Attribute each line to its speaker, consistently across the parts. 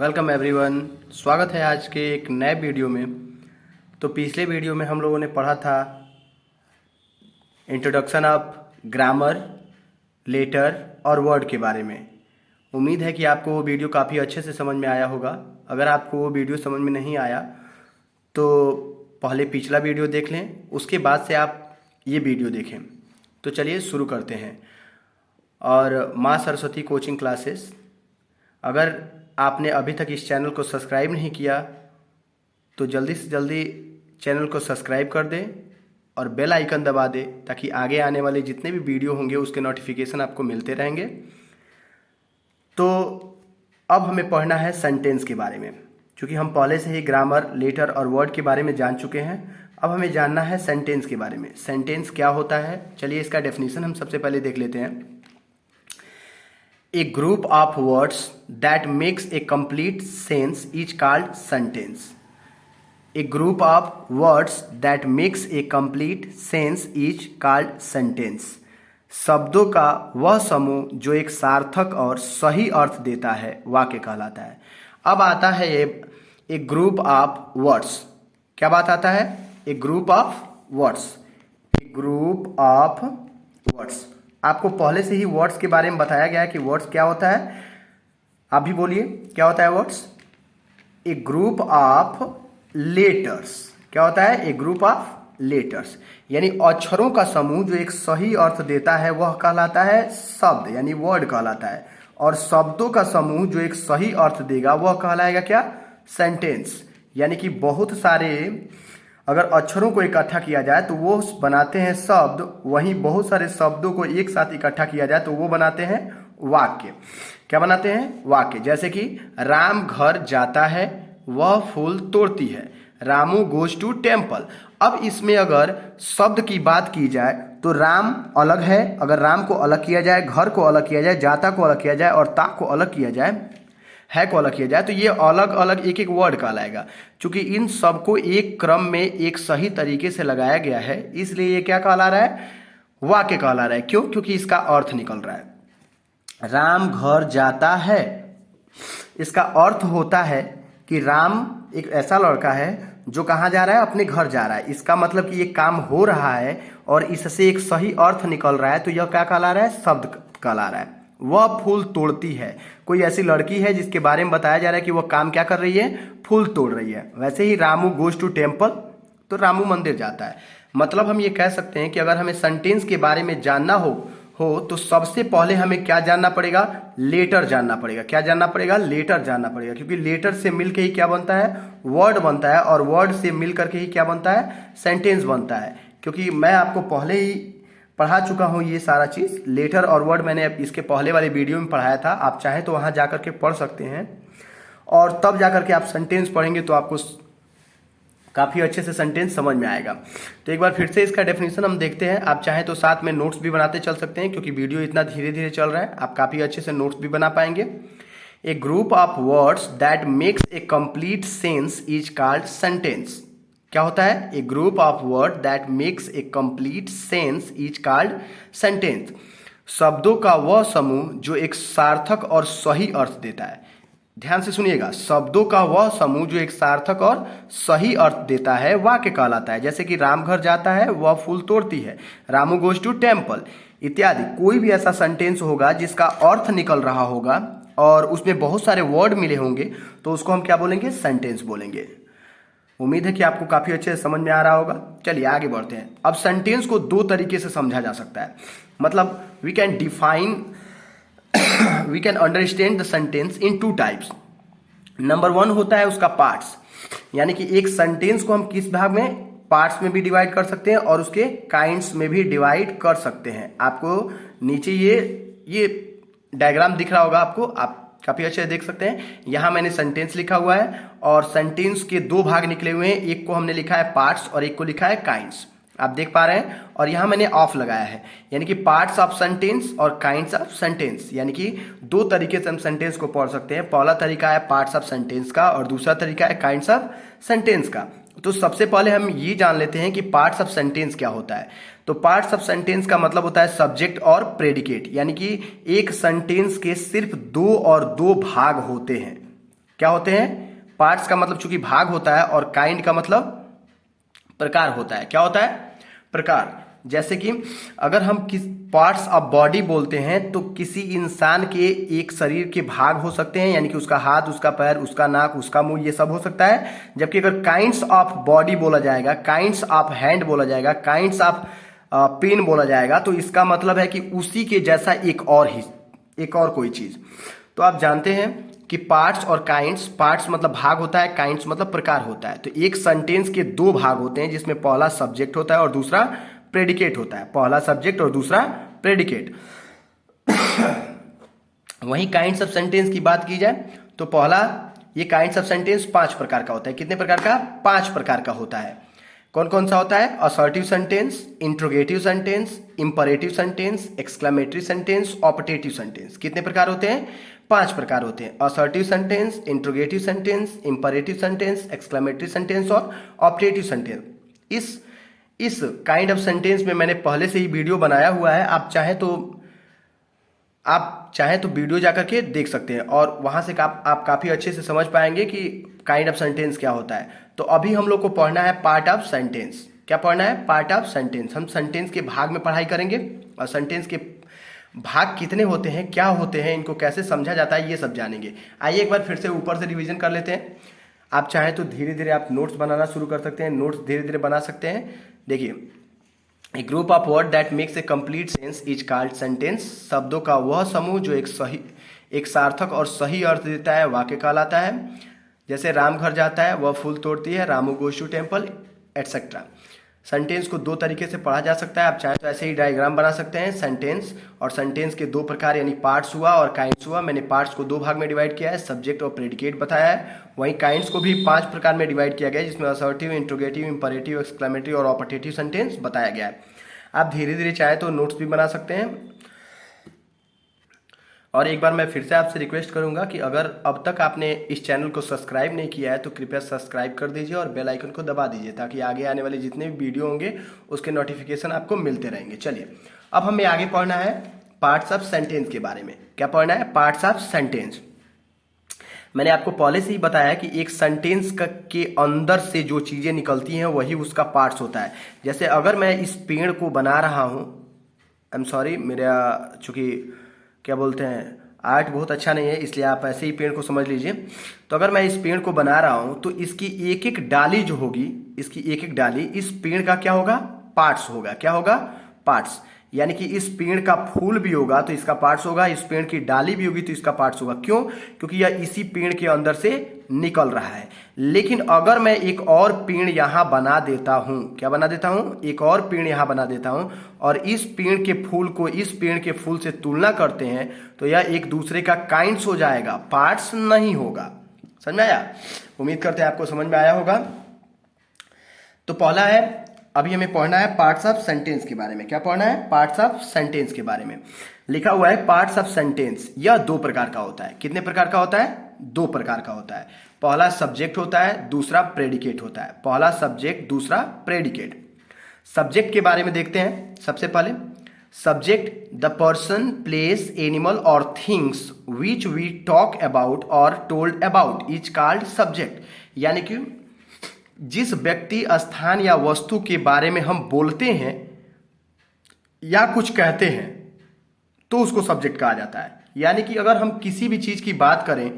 Speaker 1: Welcome everyone. स्वागत है आज के एक नए वीडियो में। तो पिछले वीडियो में हम लोगों ने पढ़ा था इंट्रोडक्शन ऑफ ग्रामर, लेटर और वर्ड के बारे में। उम्मीद है कि आपको वो वीडियो काफ़ी अच्छे से समझ में आया होगा। अगर आपको वो वीडियो समझ में नहीं आया तो पहले पिछला वीडियो देख लें, उसके बाद से आप ये वीडियो देखें। तो चलिए शुरू करते हैं। और माँ सरस्वती कोचिंग क्लासेस, अगर आपने अभी तक इस चैनल को सब्सक्राइब नहीं किया तो जल्दी से जल्दी चैनल को सब्सक्राइब कर दें और बेल आइकन दबा दें ताकि आगे आने वाले जितने भी वीडियो होंगे उसके नोटिफिकेशन आपको मिलते रहेंगे। तो अब हमें पढ़ना है सेंटेंस के बारे में। क्योंकि हम पहले से ही ग्रामर, लेटर और वर्ड के बारे में जान चुके हैं, अब हमें जानना है सेंटेंस के बारे में। सेंटेंस क्या होता है, चलिए इसका डेफिनेशन हम सबसे पहले देख लेते हैं। A group of words that makes a complete sense is called sentence. A group of words that makes a complete sense is called sentence. शब्दों का वह समूह जो एक सार्थक और सही अर्थ देता है वाक्य कहलाता है। अब आता है ए ग्रुप ऑफ वर्ड्स। क्या बात आता है? A group of words. A group of words. आपको पहले से ही वर्ड्स के बारे में बताया गया है कि वर्ड्स क्या होता है। आप भी बोलिए, क्या होता है words? A group of letters. क्या होता है? ए ग्रुप ऑफ लेटर्स, यानी अक्षरों का समूह जो एक सही अर्थ देता है वह कहलाता है शब्द, यानी वर्ड कहलाता है। और शब्दों का समूह जो एक सही अर्थ देगा वह कहलाएगा क्या? सेंटेंस। यानी कि बहुत सारे अगर अक्षरों को इकट्ठा किया जाए तो वो बनाते हैं शब्द, वहीं बहुत सारे शब्दों को एक साथ इकट्ठा किया जाए तो वो बनाते हैं वाक्य। क्या बनाते हैं? वाक्य। जैसे कि राम घर जाता है, वह फूल तोड़ती है, रामू गोज टू टेम्पल। अब इसमें अगर शब्द की बात की जाए तो राम अलग है। अगर राम को अलग किया जाए, घर को अलग किया जाए, जाता को अलग किया जाए और ता को अलग किया जाए, है को अलग किया जाए, तो ये अलग अलग एक एक वर्ड कहलाएगा। क्योंकि इन सबको एक क्रम में एक सही तरीके से लगाया गया है, इसलिए ये क्या कहला रहा है? वाक्य कहला रहा है। क्यों? क्योंकि इसका अर्थ निकल रहा है। राम घर जाता है, इसका अर्थ होता है कि राम एक ऐसा लड़का है जो कहाँ जा रहा है? अपने घर जा रहा है। इसका मतलब कि ये काम हो रहा है और इससे एक सही अर्थ निकल रहा है, तो यह क्या कहला रहा है? शब्द कहला रहा है। वह फूल तोड़ती है, कोई ऐसी लड़की है जिसके बारे में बताया जा रहा है कि वह काम क्या कर रही है? फूल तोड़ रही है। वैसे ही रामू गोज टू टेम्पल, तो रामू मंदिर जाता है। मतलब हम ये कह सकते हैं कि अगर हमें सेंटेंस के बारे में जानना हो तो सबसे पहले हमें क्या जानना पड़ेगा? लेटर जानना पड़ेगा। क्या जानना पड़ेगा? लेटर जानना पड़ेगा। क्योंकि लेटर से मिलकर ही क्या बनता है? वर्ड बनता है, और वर्ड से मिल करके ही क्या बनता है? सेंटेंस बनता है। क्योंकि मैं आपको पहले ही पढ़ा चुका हूँ ये सारा चीज़। लेटर और वर्ड मैंने इसके पहले वाले वीडियो में पढ़ाया था, आप चाहें तो वहाँ जा करके पढ़ सकते हैं और तब जा करके आप सेंटेंस पढ़ेंगे तो आपको काफ़ी अच्छे से सेंटेंस समझ में आएगा। तो एक बार फिर से इसका डेफिनेशन हम देखते हैं। आप चाहें तो साथ में नोट्स भी बनाते चल सकते हैं, क्योंकि वीडियो इतना धीरे धीरे चल रहा है, आप काफ़ी अच्छे से नोट्स भी बना पाएंगे। A group of words that makes a complete sense is called sentence. क्या होता है? A group of word that makes a complete sense is called sentence. शब्दों का वह समूह जो एक सार्थक और सही अर्थ देता है। ध्यान से सुनिएगा, शब्दों का वह समूह जो एक सार्थक और सही अर्थ देता है वाक्य कहलाता है। जैसे कि राम घर जाता है, वह फूल तोड़ती है, रामू गोज टू टेम्पल इत्यादि। कोई भी ऐसा सेंटेंस होगा जिसका अर्थ निकल रहा होगा और उसमें बहुत सारे वर्ड मिले होंगे तो उसको हम क्या बोलेंगे? सेंटेंस बोलेंगे। उम्मीद है कि आपको काफ़ी अच्छे से समझ में आ रहा होगा। चलिए आगे बढ़ते हैं। अब सेंटेंस को दो तरीके से समझा जा सकता है। मतलब we can define, we can understand the sentence in two types. Number one होता है उसका पार्ट्स, यानी कि एक सेंटेंस को हम किस भाग में? पार्ट्स में भी डिवाइड कर सकते हैं और उसके काइंड्स में भी डिवाइड कर सकते हैं। आपको नीचे ये डायग्राम दिख रहा होगा आपको, आप काफी अच्छे देख सकते हैं। यहां मैंने सेंटेंस लिखा हुआ है और सेंटेंस के दो भाग निकले हुए हैं, एक को हमने लिखा है पार्ट्स और एक को लिखा है काइंड्स। आप देख पा रहे हैं। और यहां मैंने ऑफ लगाया है, यानी कि पार्ट्स ऑफ सेंटेंस और काइंड्स ऑफ सेंटेंस। यानी कि दो तरीके से हम सेंटेंस को पढ़ सकते हैं। पहला तरीका है पार्ट्स ऑफ सेंटेंस का और दूसरा तरीका है काइंड्स ऑफ सेंटेंस का। तो सबसे पहले हम ये जान लेते हैं कि पार्ट्स ऑफ सेंटेंस क्या होता है। तो पार्ट्स ऑफ सेंटेंस का मतलब होता है सब्जेक्ट और प्रेडिकेट, यानी कि एक सेंटेंस के सिर्फ दो और दो भाग होते हैं। क्या होते हैं? पार्ट्स का मतलब चूंकि भाग होता है और काइंड का मतलब प्रकार होता है। क्या होता है? प्रकार। जैसे कि अगर हम किस पार्ट्स ऑफ बॉडी बोलते हैं तो किसी इंसान के एक शरीर के भाग हो सकते हैं, यानी कि उसका हाथ, उसका पैर, उसका नाक, उसका मुंह, ये सब हो सकता है। जबकि अगर काइंड्स ऑफ बॉडी बोला जाएगा, काइंड्स ऑफ हैंड बोला जाएगा, काइंड्स ऑफ पेन बोला जाएगा, तो इसका मतलब है कि उसी के जैसा एक और कोई चीज। तो आप जानते हैं कि पार्ट्स और काइंड्स, पार्ट्स मतलब भाग होता है, काइंड्स मतलब प्रकार होता है। तो एक सेंटेंस के दो भाग होते हैं जिसमें पहला सब्जेक्ट होता है और दूसरा प्रेडिकेट होता है। पहला सब्जेक्ट और दूसरा प्रेडिकेट। वहीं काइंड्स ऑफ सेंटेंस की बात की जाए तो पहला, ये काइंड्स ऑफ सेंटेंस 5 प्रकार का होता है। कितने प्रकार का? 5 प्रकार का होता है। कौन कौन सा होता है? Assertive sentence, interrogative sentence, imperative sentence, exclamatory sentence, optative sentence. कितने प्रकार होते हैं? 5 प्रकार होते हैं। Assertive sentence, interrogative sentence, imperative sentence, exclamatory sentence और ऑपटेटिव सेंटेंस। इस काइंड ऑफ सेंटेंस में मैंने पहले से ही वीडियो बनाया हुआ है। आप चाहें तो वीडियो जाकर के देख सकते हैं और वहां से आप काफी अच्छे से समझ पाएंगे कि काइंड ऑफ सेंटेंस क्या होता है। तो अभी हम लोग को पढ़ना है पार्ट ऑफ सेंटेंस। क्या पढ़ना है? Part of sentence. हम सेंटेंस के भाग में पढ़ाई करेंगे और सेंटेंस के भाग कितने होते हैं, क्या होते हैं, इनको कैसे समझा जाता है, ये सब जानेंगे। आइए एक बार फिर से ऊपर से रिवीजन कर लेते हैं। आप चाहें तो धीरे धीरे आप नोट्स बनाना शुरू कर सकते हैं, नोट्स धीरे धीरे बना सकते हैं। देखिए, a group of word that makes a complete sense is called sentence. शब्दों का वह समूह जो एक सार्थक और सही अर्थ देता है वाक्य कहलाता है। जैसे राम घर जाता है, वह फूल तोड़ती है, Ramu goes to temple, etcetera. Sentence को 2 तरीके से पढ़ा जा सकता है। आप चाहें तो ऐसे ही डायग्राम बना सकते हैं। सेंटेंस और सेंटेंस के 2 प्रकार यानी पार्ट्स हुआ और काइंड्स हुआ। मैंने पार्ट्स को 2 भाग में डिवाइड किया है, सब्जेक्ट और प्रेडिकेट बताया है। वहीं काइंड्स को भी 5 प्रकार में डिवाइड किया गया है, जिसमें असर्टिव, इंट्रोगेटिव, इंपरेटिव, एक्सक्लेमेटरी और ऑपटेटिव सेंटेंस बताया गया है। आप धीरे धीरे चाहे तो नोट्स भी बना सकते हैं। और एक बार मैं फिर से आपसे रिक्वेस्ट करूंगा कि अगर अब तक आपने इस चैनल को सब्सक्राइब नहीं किया है तो कृपया सब्सक्राइब कर दीजिए और बेल आइकन को दबा दीजिए, ताकि आगे आने वाले जितने भी वीडियो होंगे उसके नोटिफिकेशन आपको मिलते रहेंगे। चलिए, अब हमें आगे पढ़ना है पार्ट्स ऑफ सेंटेंस के बारे में। क्या पढ़ना है? Parts of sentence. मैंने आपको पहले से ही बताया कि एक सेंटेंस के अंदर से जो चीजें निकलती हैं वही उसका पार्ट्स होता है। जैसे अगर मैं इस पेड़ को बना रहा हूं, आई एम सॉरी, मेरा चूंकि क्या बोलते हैं, आर्ट बहुत अच्छा नहीं है, इसलिए आप ऐसे ही पेड़ को समझ लीजिए। तो अगर मैं इस पेड़ को बना रहा हूं तो इसकी एक एक डाली जो होगी, इसकी एक एक डाली इस पेड़ का क्या होगा? पार्ट्स होगा। क्या होगा? पार्ट्स। यानी कि इस पेड़ का फूल भी होगा तो इसका पार्ट्स होगा, इस पेड़ की डाली भी होगी तो इसका पार्ट्स होगा। क्यों? क्योंकि यह इसी पेड़ के अंदर से निकल रहा है। लेकिन अगर मैं एक और पेड़ यहां बना देता हूं, क्या बना देता हूं? एक और पेड़ यहां बना देता हूं और इस पेड़ के फूल को इस पेड़ के फूल से तुलना करते हैं तो यह एक दूसरे का काइंड्स हो जाएगा, पार्ट्स नहीं होगा। समझ में आया? उम्मीद करते हैं आपको समझ में आया होगा। तो पहला है, अभी हमें पढ़ना है पार्ट्स ऑफ सेंटेंस के बारे में। क्या पढ़ना है? पार्ट्स ऑफ सेंटेंस के बारे में। लिखा हुआ है पार्ट्स ऑफ सेंटेंस। यह 2 प्रकार का होता है। कितने प्रकार का होता है? 2 प्रकार का होता है। पहला सब्जेक्ट होता है, दूसरा प्रेडिकेट होता है। पहला सब्जेक्ट, दूसरा प्रेडिकेट। सब्जेक्ट के बारे में देखते हैं। सबसे पहले subject, the person, place, animal और things which we talk about और told about is called subject. यानी कि जिस व्यक्ति, स्थान या वस्तु के बारे में हम बोलते हैं या कुछ कहते हैं तो उसको सब्जेक्ट कहा जाता है। यानी कि अगर हम किसी भी चीज की बात करें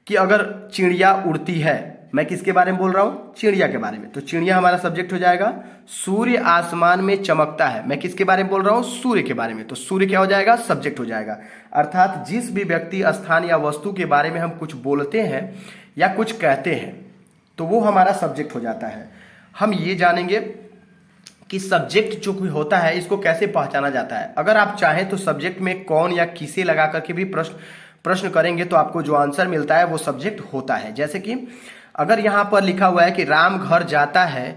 Speaker 1: कि अगर चिड़िया उड़ती है, मैं किसके बारे में बोल रहा हूं? चिड़िया के बारे में, तो चिड़िया हमारा सब्जेक्ट हो जाएगा। सूर्य आसमान में चमकता है, मैं किसके बारे में बोल रहा हूं? सूर्य के बारे में, तो सूर्य क्या हो जाएगा? सब्जेक्ट हो जाएगा। अर्थात जिस भी व्यक्ति, स्थान या वस्तु के बारे में हम कुछ बोलते हैं या कुछ कहते हैं तो वो हमारा सब्जेक्ट हो जाता है। हम ये जानेंगे कि सब्जेक्ट जो कोई होता है इसको कैसे पहचाना जाता है। अगर आप चाहें तो सब्जेक्ट में कौन या किसे लगा करके भी प्रश्न करेंगे तो आपको जो आंसर मिलता है वो सब्जेक्ट होता है। जैसे कि अगर यहां पर लिखा हुआ है कि राम घर जाता है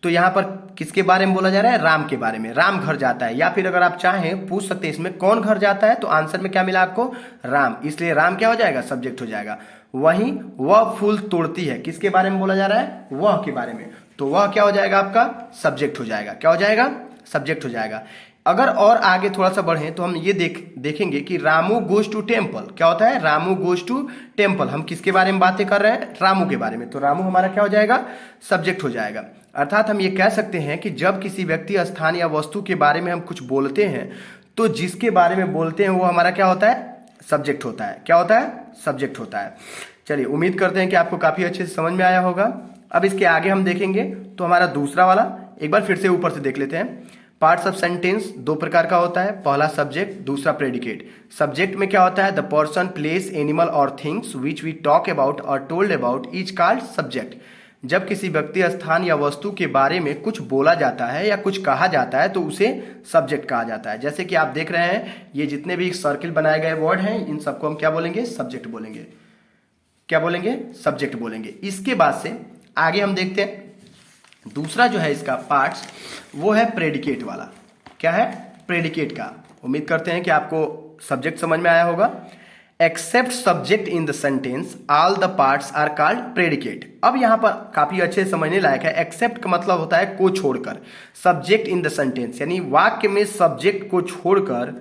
Speaker 1: तो यहां पर किसके बारे में बोला जा रहा है? राम के बारे में। राम घर जाता है। या फिर अगर आप चाहें पूछ सकते हैं इसमें कौन घर जाता है, तो आंसर में क्या मिला आपको? राम। इसलिए राम क्या हो जाएगा? सब्जेक्ट हो जाएगा। वहीं वह फूल तोड़ती है, किसके बारे में बोला जा रहा है? वह के बारे में, तो वह क्या हो जाएगा? आपका सब्जेक्ट हो जाएगा। क्या हो जाएगा? सब्जेक्ट हो जाएगा। अगर और आगे थोड़ा सा बढ़ें तो हम ये देखेंगे कि रामू गोज टू टेम्पल क्या होता है। रामू गोज टू टेम्पल, हम किसके बारे में बातें कर रहे हैं, रामू के बारे में। तो रामू हमारा क्या हो जाएगा, सब्जेक्ट हो जाएगा। अर्थात हम ये कह सकते हैं कि जब किसी व्यक्ति, स्थान या वस्तु के बारे में हम कुछ बोलते हैं तो जिसके बारे में बोलते हैं वो हमारा क्या होता है, सब्जेक्ट होता है। क्या होता है, सब्जेक्ट होता है। चलिए, उम्मीद करते हैं कि आपको काफी अच्छे से समझ में आया होगा। अब इसके आगे हम देखेंगे तो हमारा दूसरा वाला एक बार फिर से ऊपर से देख लेते हैं। पार्ट्स ऑफ सेंटेंस दो प्रकार का होता है, पहला सब्जेक्ट, दूसरा प्रेडिकेट। सब्जेक्ट में क्या होता है, द पर्सन, प्लेस, एनिमल और things which we talk about और told about is called subject. जब किसी व्यक्ति, स्थान या वस्तु के बारे में कुछ बोला जाता है या कुछ कहा जाता है तो उसे सब्जेक्ट कहा जाता है। जैसे कि आप देख रहे हैं ये जितने भी सर्किल बनाए गए वर्ड हैं इन सबको हम क्या बोलेंगे, सब्जेक्ट बोलेंगे। क्या बोलेंगे, सब्जेक्ट बोलेंगे। इसके बाद से आगे हम देखते हैं दूसरा जो है इसका पार्ट्स, वो है प्रेडिकेट वाला। क्या है, प्रेडिकेट का। उम्मीद करते हैं कि आपको सब्जेक्ट समझ में आया होगा। Except subject in the sentence all the parts are called predicate. अब यहां पर काफी अच्छे समझने लायक है। एक्सेप्ट का मतलब होता है को छोड़कर, सब्जेक्ट इन द सेंटेंस यानी वाक्य में सब्जेक्ट को छोड़कर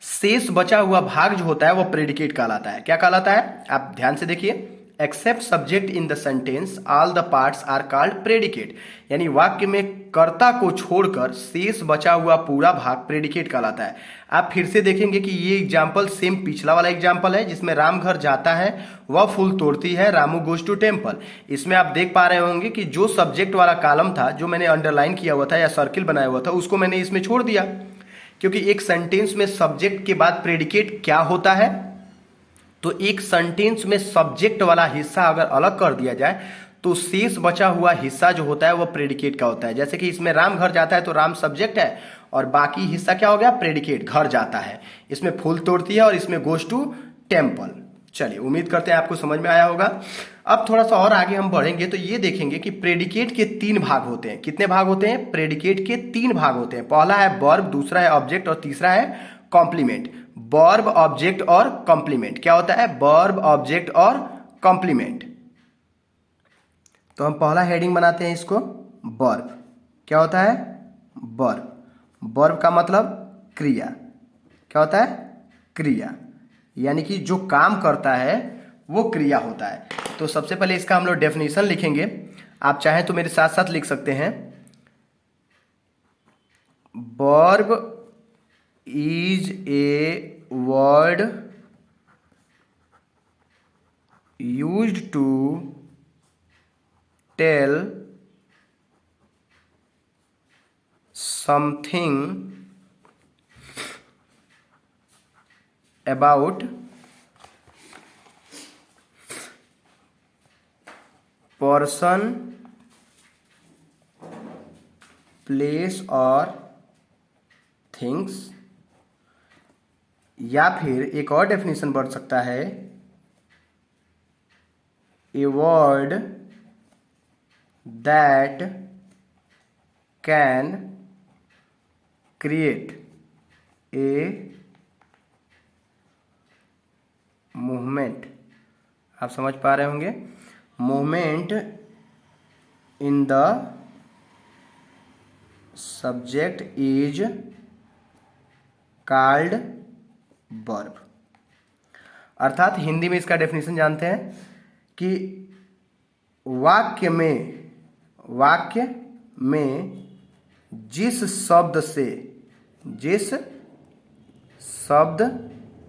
Speaker 1: शेष बचा हुआ भाग जो होता है वो प्रेडिकेट कहलाता है। क्या कहलाता है, आप ध्यान से देखिए। Except subject in the sentence all the parts are called predicate, यानी वाक्य में कर्ता को छोड़कर शेष बचा हुआ पूरा भाग प्रेडिकेट कहलाता है। आप फिर से देखेंगे कि ये एग्जाम्पल सेम पिछला वाला एग्जाम्पल है जिसमें राम घर जाता है, वह फूल तोड़ती है, रामू गोज टू टेम्पल। इसमें आप देख पा रहे होंगे कि जो सब्जेक्ट वाला कॉलम था, जो मैंने अंडरलाइन किया हुआ था या सर्किल बनाया हुआ था, उसको मैंने इसमें छोड़ दिया, क्योंकि एक सेंटेंस में सब्जेक्ट के बाद प्रेडिकेट क्या होता है। तो एक सेंटेंस में सब्जेक्ट वाला हिस्सा अगर अलग कर दिया जाए तो शेष बचा हुआ हिस्सा जो होता है वो प्रेडिकेट का होता है। जैसे कि इसमें राम घर जाता है तो राम सब्जेक्ट है और बाकी हिस्सा क्या हो गया, प्रेडिकेट, घर जाता है। इसमें फूल तोड़ती है और इसमें गोज टू टेम्पल। चलिए, उम्मीद करते हैं आपको समझ में आया होगा। अब थोड़ा सा और आगे हम बढ़ेंगे तो ये देखेंगे कि प्रेडिकेट के तीन भाग होते हैं। कितने भाग होते हैं, प्रेडिकेट के तीन भाग होते हैं। पहला है वर्ब, दूसरा है ऑब्जेक्ट और तीसरा है कॉम्प्लीमेंट। वर्ब, ऑब्जेक्ट और कॉम्प्लीमेंट। क्या होता है, वर्ब, ऑब्जेक्ट और कॉम्प्लीमेंट। तो हम पहला हेडिंग बनाते हैं इसको, वर्ब। क्या होता है, वर्ब। वर्ब का मतलब क्रिया। क्या होता है, क्रिया, यानी कि जो काम करता है वो क्रिया होता है। तो सबसे पहले इसका हम लोग डेफिनेशन लिखेंगे। आप चाहें तो मेरे साथ साथ लिख सकते हैं। Verb is a word used to tell something about person, place और थिंग्स। या फिर एक और डेफिनेशन बढ़ सकता है, ए word that can create a movement. आप समझ पा रहे होंगे, movement in the subject is called verb. अर्थात हिंदी में इसका डेफिनेशन जानते हैं कि वाक्य में जिस शब्द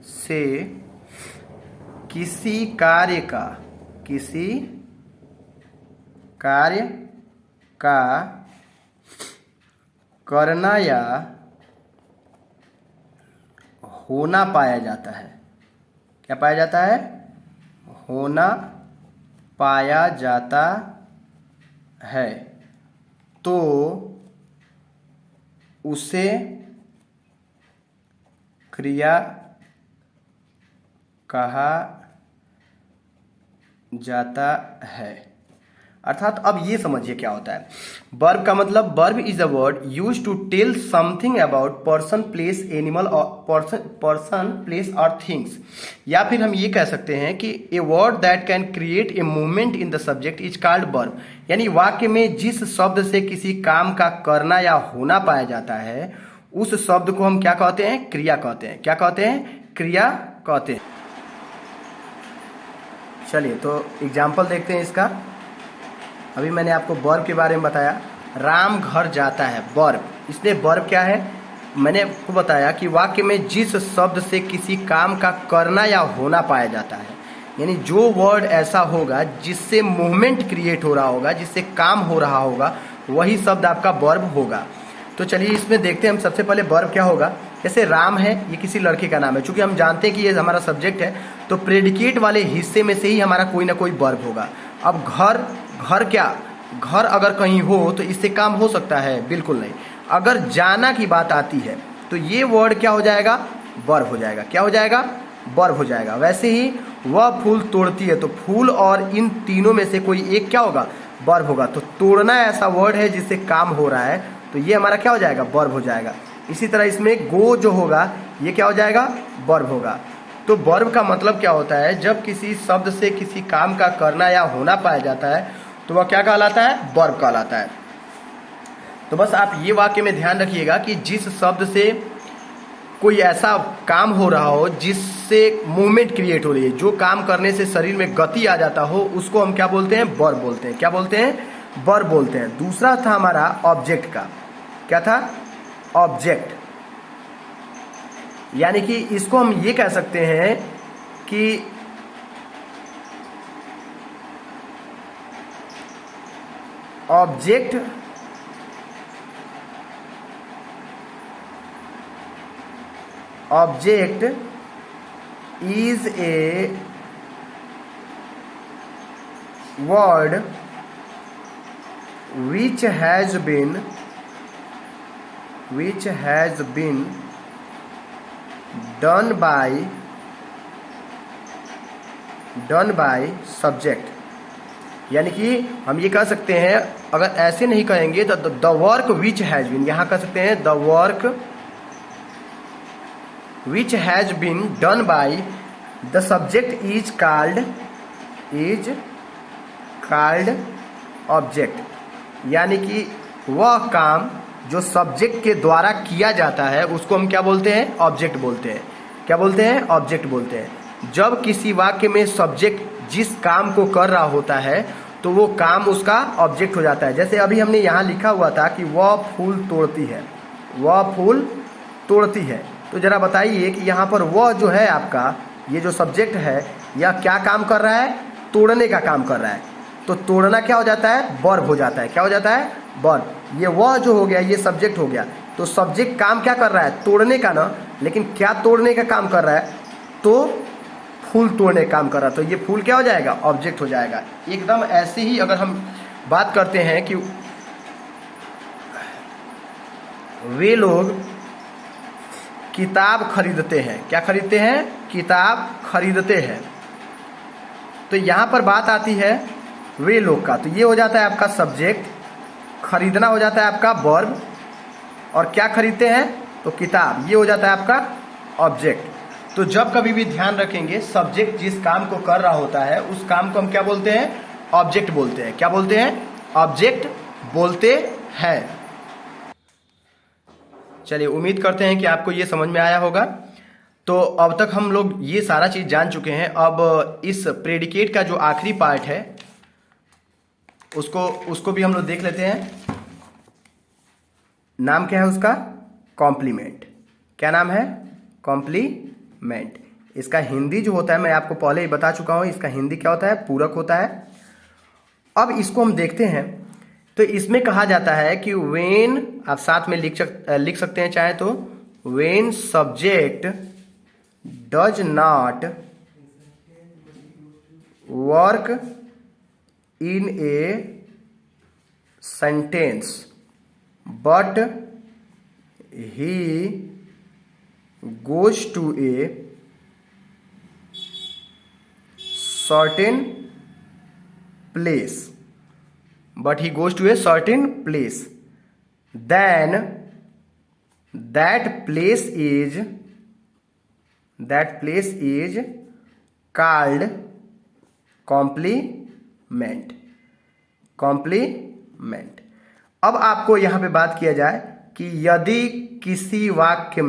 Speaker 1: से किसी कार्य का करना या होना पाया जाता है। क्या पाया जाता है, होना पाया जाता है, तो उसे क्रिया कहा जाता है। अर्थात अब ये समझिए क्या होता है। वर्ब का मतलब, verb is a word use to tell something about person, place, animal और पर्सन, प्लेस और थिंग्स। या फिर हम ये कह सकते हैं कि a word that can create a movement in the subject is called verb. यानी वाक्य में जिस शब्द से किसी काम का करना या होना पाया जाता है, उस शब्द को हम क्या कहते हैं? क्रिया कहते हैं। क्या कहते हैं? क्रिया कहते हैं। चलिए तो एग्जाम्पल देखते हैं इसका। अभी मैंने आपको वर्ब के बारे में बताया, राम घर जाता है, वर्ब। इसलिए वर्ब क्या है? मैंने आपको बताया कि वाक्य में जिस शब्द से किसी काम का करना या होना पाया जाता है, यानी जो वर्ड ऐसा होगा जिससे मूवमेंट क्रिएट हो रहा होगा, जिससे काम हो रहा होगा, वही शब्द आपका वर्ब होगा। तो चलिए इसमें देखते हैं हम। सबसे पहले वर्ब क्या होगा। जैसे राम है, ये किसी लड़के का नाम है। चूंकि हम जानते हैं कि ये हमारा सब्जेक्ट है, तो प्रेडिकेट वाले हिस्से में से ही हमारा कोई ना कोई वर्ब होगा। अब घर, घर क्या, घर अगर कहीं हो तो इससे काम हो सकता है? बिल्कुल नहीं। अगर जाना की बात आती है तो ये वर्ड क्या हो जाएगा? वर्ब हो जाएगा। क्या हो जाएगा? वर्ब हो जाएगा। वैसे ही वह फूल तोड़ती है, तो फूल और इन तीनों में से कोई एक क्या होगा? वर्ब होगा। तो तोड़ना ऐसा वर्ड है जिससे काम हो रहा है, तो ये हमारा क्या हो जाएगा? वर्ब हो जाएगा। इसी तरह इसमें गो जो होगा, ये क्या हो जाएगा? वर्ब होगा। तो वर्ब का मतलब क्या होता है? जब किसी शब्द से किसी काम का करना या होना पाया जाता है तो वह क्या कहलाता है? वर्ब कहलाता है। तो बस आप ये वाक्य में ध्यान रखिएगा कि जिस शब्द से कोई ऐसा काम हो रहा हो जिससे मूवमेंट क्रिएट हो रही है, जो काम करने से शरीर में गति आ जाता हो, उसको हम क्या बोलते हैं? वर्ब बोलते हैं। क्या बोलते हैं? वर्ब बोलते हैं। दूसरा था हमारा ऑब्जेक्ट का। क्या था? ऑब्जेक्ट। यानी कि इसको हम ये कह सकते हैं कि object object is a word which has been done by subject। यानी कि हम ये कह सकते हैं, अगर ऐसे नहीं कहेंगे तो the work which has been, यहां कह सकते हैं the work which has been done by the subject is called object. यानी कि वह काम जो सब्जेक्ट के द्वारा किया जाता है उसको हम क्या बोलते हैं? ऑब्जेक्ट बोलते हैं। क्या बोलते हैं? ऑब्जेक्ट बोलते हैं। जब किसी वाक्य में सब्जेक्ट जिस काम को कर रहा होता है तो वो काम उसका ऑब्जेक्ट हो जाता है। जैसे अभी हमने यहाँ लिखा हुआ था कि वह फूल तोड़ती है, वह फूल तोड़ती है। तो जरा बताइए कि यहाँ पर वह जो है आपका, ये जो सब्जेक्ट है, यह क्या काम कर रहा है? तोड़ने का काम कर रहा है। तो तोड़ना क्या हो जाता है? वर्ब हो जाता है। क्या हो जाता है? वर्ब। ये वह जो हो गया, ये सब्जेक्ट हो गया। तो सब्जेक्ट काम क्या कर रहा है? तोड़ने का ना, लेकिन क्या तोड़ने का काम कर रहा है? तो फूल तोड़ने का काम कर रहा है। तो ये फूल क्या हो जाएगा? ऑब्जेक्ट हो जाएगा। एकदम ऐसे ही अगर हम बात करते हैं कि वे लोग किताब खरीदते हैं। क्या खरीदते हैं? किताब खरीदते हैं। तो यहाँ पर बात आती है वे लोग का, तो ये हो जाता है आपका सब्जेक्ट, खरीदना हो जाता है आपका वर्ब, और क्या खरीदते हैं? तो किताब, ये हो जाता है आपका ऑब्जेक्ट। तो जब कभी भी ध्यान रखेंगे, सब्जेक्ट जिस काम को कर रहा होता है उस काम को हम क्या बोलते हैं? ऑब्जेक्ट बोलते हैं। क्या बोलते हैं? ऑब्जेक्ट बोलते हैं। चलिए, उम्मीद करते हैं कि आपको ये समझ में आया होगा। तो अब तक हम लोग ये सारा चीज जान चुके हैं। अब इस प्रेडिकेट का जो आखिरी पार्ट है उसको भी हम लोग देख लेते हैं। नाम क्या है उसका? कॉम्प्लीमेंट। क्या नाम है? कॉम्प्लीमेंट। इसका हिंदी जो होता है, मैं आपको पहले ही बता चुका हूं, इसका हिंदी क्या होता है? पूरक होता है। अब इसको हम देखते हैं। तो इसमें कहा जाता है कि वेन, आप साथ में लिख सकते हैं चाहे तो, when subject does not work in a sentence but he goes to a certain place but he goes to a certain place, then that place is called complement. अब आपको यहां पे बात किया जाए कि यदि किसी वाक्य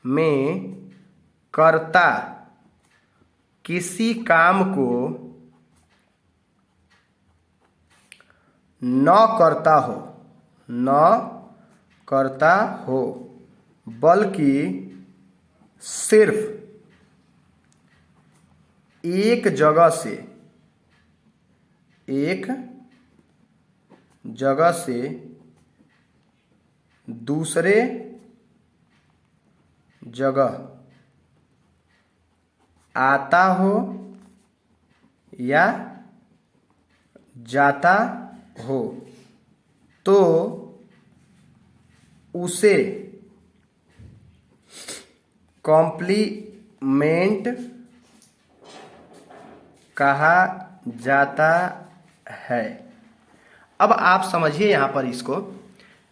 Speaker 1: में कर्ता किसी काम को न करता हो बल्कि सिर्फ एक जगह से दूसरे जगह आता हो या जाता हो तो उसे कॉम्प्लीमेंट कहा जाता है। अब आप समझिए यहां पर इसको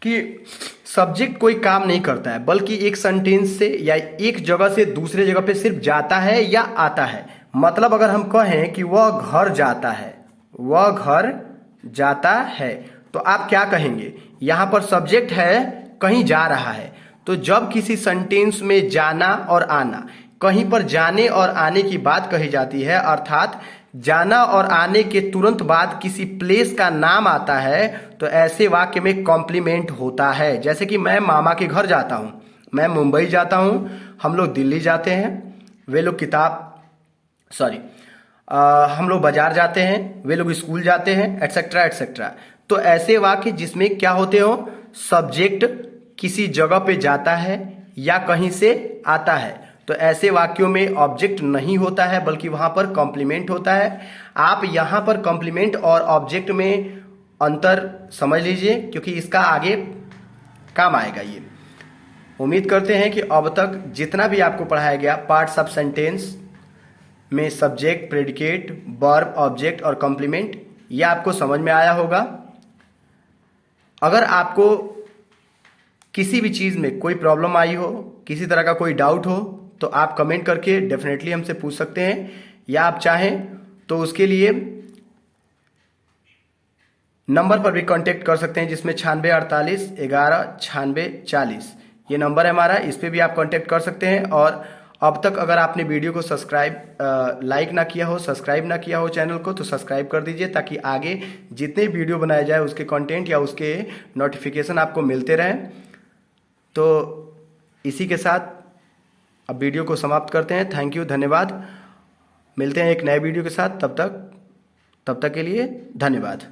Speaker 1: कि सब्जेक्ट कोई काम नहीं करता है बल्कि एक सेंटेंस से या एक जगह से दूसरे जगह पे सिर्फ जाता है या आता है। मतलब अगर हम कहें कि वह घर जाता है तो आप क्या कहेंगे? यहां पर सब्जेक्ट है, कहीं जा रहा है। तो जब किसी सेंटेंस में जाना और आना, कहीं पर जाने और आने की बात कही जाती है, अर्थात जाना और आने के तुरंत बाद किसी प्लेस का नाम आता है, तो ऐसे वाक्य में कॉम्प्लीमेंट होता है। जैसे कि मैं मामा के घर जाता हूं, मैं मुंबई जाता हूं, हम लोग दिल्ली जाते हैं, वे लोग हम लोग बाजार जाते हैं, वे लोग स्कूल जाते हैं, एटसेट्रा एटसेट्रा। तो ऐसे वाक्य जिसमें क्या होते हो, सब्जेक्ट किसी जगह पे जाता है या कहीं से आता है, तो ऐसे वाक्यों में ऑब्जेक्ट नहीं होता है बल्कि वहां पर कॉम्प्लीमेंट होता है। आप यहां पर कॉम्प्लीमेंट और ऑब्जेक्ट में अंतर समझ लीजिए क्योंकि इसका आगे काम आएगा ये। उम्मीद करते हैं कि अब तक जितना भी आपको पढ़ाया गया पार्ट्स ऑफ सेंटेंस में सब्जेक्ट, प्रेडिकेट, वर्ब, ऑब्जेक्ट और कॉम्प्लीमेंट, यह आपको समझ में आया होगा। अगर आपको किसी भी चीज में कोई प्रॉब्लम आई हो, किसी तरह का कोई डाउट हो, तो आप कमेंट करके डेफिनेटली हमसे पूछ सकते हैं, या आप चाहें तो उसके लिए नंबर पर भी कांटेक्ट कर सकते हैं जिसमें 9648 11 96 40 ये नंबर है हमारा। इस पे भी आप कांटेक्ट कर सकते हैं। और अब तक अगर आपने वीडियो को लाइक ना किया हो, सब्सक्राइब ना किया हो चैनल को, तो सब्सक्राइब कर दीजिए ताकि आगे जितने वीडियो बनाए जाए उसके कंटेंट या उसके नोटिफिकेशन आपको मिलते रहें। तो इसी के साथ अब वीडियो को समाप्त करते हैं। थैंक यू, धन्यवाद। मिलते हैं एक नए वीडियो के साथ। तब तक के लिए धन्यवाद।